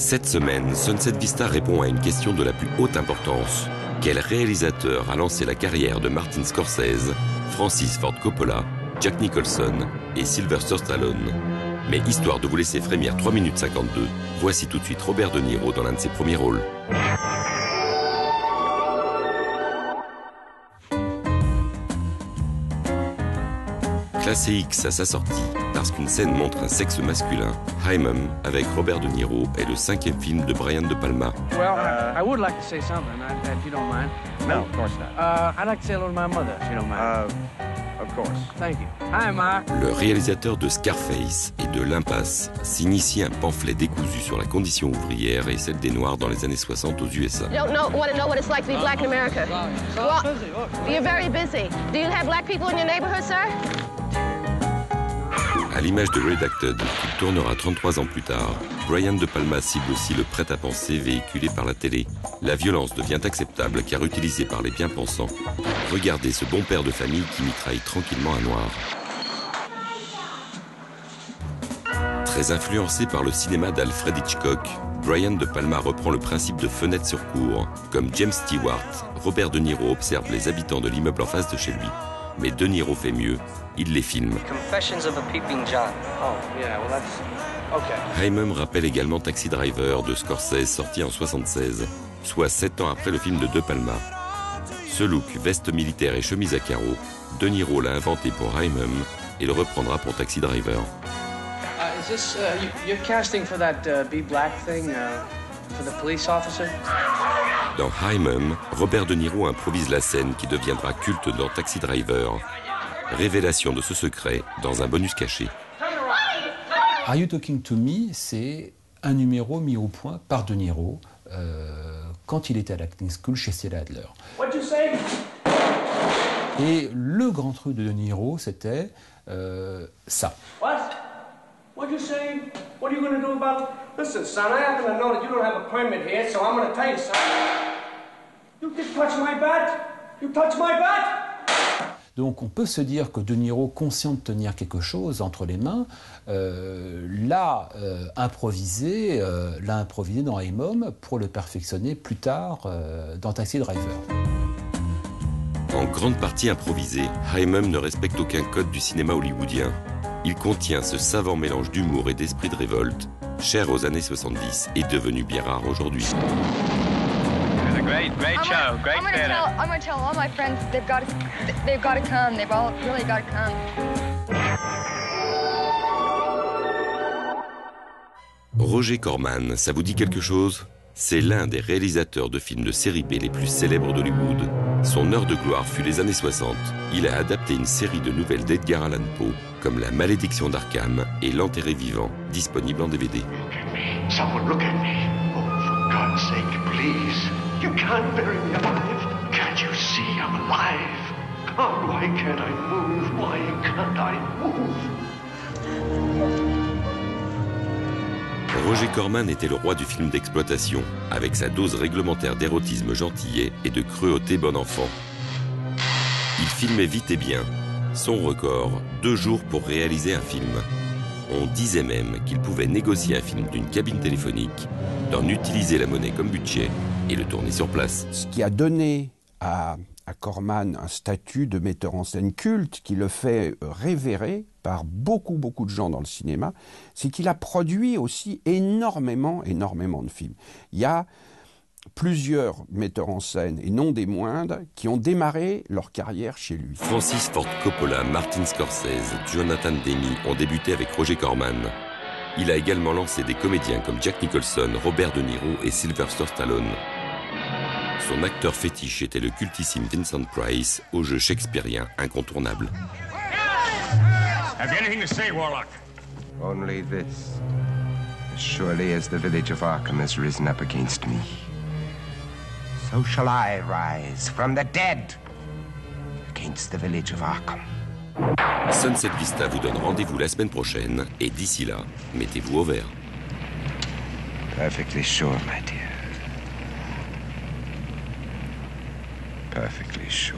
Cette semaine, Sunset Vista répond à une question de la plus haute importance. Quel réalisateur a lancé la carrière de Martin Scorsese, Francis Ford Coppola, Jack Nicholson et Sylvester Stallone? Mais histoire de vous laisser frémir 3 minutes 52, voici tout de suite Robert De Niro dans l'un de ses premiers rôles. Classé X à sa sortie, parce qu'une scène montre un sexe masculin, Haimum, avec Robert De Niro, est le 5e film de Brian De Palma. Well, I would like to say something, if you don't mind. No, of course not. I'd like to say hello to my mother, if you don't mind. Of course. Thank you. Hi, Ma. Le réalisateur de Scarface et de L'Impasse signe ici un pamphlet décousu sur la condition ouvrière et celle des Noirs dans les années 60 aux USA. You don't want to know what it's like to be black in America. Well, you're very busy. Do you have black people in your neighborhood, sir? À l'image de Redacted, qui tournera 33 ans plus tard, Brian De Palma cible aussi le prêt-à-penser véhiculé par la télé. La violence devient acceptable car utilisée par les bien-pensants. Regardez ce bon père de famille qui mitraille tranquillement un noir. Très influencé par le cinéma d'Alfred Hitchcock, Brian De Palma reprend le principe de fenêtre sur cour. Comme James Stewart, Robert De Niro observe les habitants de l'immeuble en face de chez lui. Mais De Niro fait mieux, il les filme. Confessions of a Peeping John. Oh, yeah, well, that's... Okay. Haimum rappelle également Taxi Driver de Scorsese sorti en 1976, soit 7 ans après le film de De Palma. Ce look, veste militaire et chemise à carreaux, De Niro l'a inventé pour Haimum et le reprendra pour Taxi Driver. Is this, you're casting for that Be Black thing, for the police officer? Dans Haimum, Robert De Niro improvise la scène qui deviendra culte dans Taxi Driver. Révélation de ce secret dans un bonus caché. Are You Talking to Me, c'est un numéro mis au point par De Niro quand il était à l'acting school chez Stella Adler. What'd you say? Et le grand truc de De Niro, c'était ça. What? What'd you say? What are you going to do about it? Listen, son, I happen to know that you don't have a permit here, so I'm going to tell you something. You just touch my bat? You touch my bat? Donc on peut se dire que De Niro, conscient de tenir quelque chose entre les mains, l'a improvisé dans Haimum pour le perfectionner plus tard dans Taxi Driver. En grande partie improvisé, Haimum ne respecte aucun code du cinéma hollywoodien. Il contient ce savant mélange d'humour et d'esprit de révolte, cher aux années 70 et devenu bien rare aujourd'hui. Great show, great theater. I'm going to tell all my friends they've got to come. They've all really got to come. Roger Corman, ça vous dit quelque chose? C'est l'un des réalisateurs de films de série B les plus célèbres d'Hollywood. Son heure de gloire fut les années 60. Il a adapté une série de nouvelles d'Edgar Allan Poe, comme La Malédiction d'Arkham et L'Enterré vivant, disponible en DVD. Someone look at me. Oh, for God's sake, please. You can't bury me alive. Can't you see I'm alive? God, why can't I move? Why can't I move? Roger Corman était le roi du film d'exploitation, avec sa dose réglementaire d'érotisme gentillet et de cruauté bon enfant. Il filmait vite et bien. Son record, 2 jours pour réaliser un film. On disait même qu'il pouvait négocier un film d'une cabine téléphonique, d'en utiliser la monnaie comme budget et le tourner sur place. Ce qui a donné à Corman un statut de metteur en scène culte qui le fait révérer par beaucoup de gens dans le cinéma, c'est qu'il a produit aussi énormément de films. Il y a plusieurs metteurs en scène, et non des moindres, qui ont démarré leur carrière chez lui. Francis Ford Coppola, Martin Scorsese, Jonathan Demme ont débuté avec Roger Corman. Il a également lancé des comédiens comme Jack Nicholson, Robert De Niro et Sylvester Stallone. Son acteur fétiche était le cultissime Vincent Price, au jeu shakespearien incontournable. Have you anything to say, Warlock? Only this. As surely as the village of Arkham has risen up against me, so shall I rise from the dead against the village of Arkham. Sunset Vista vous donne rendez-vous la semaine prochaine, et d'ici là, mettez-vous au vert. Perfectly sure, my dear. Perfectly sure.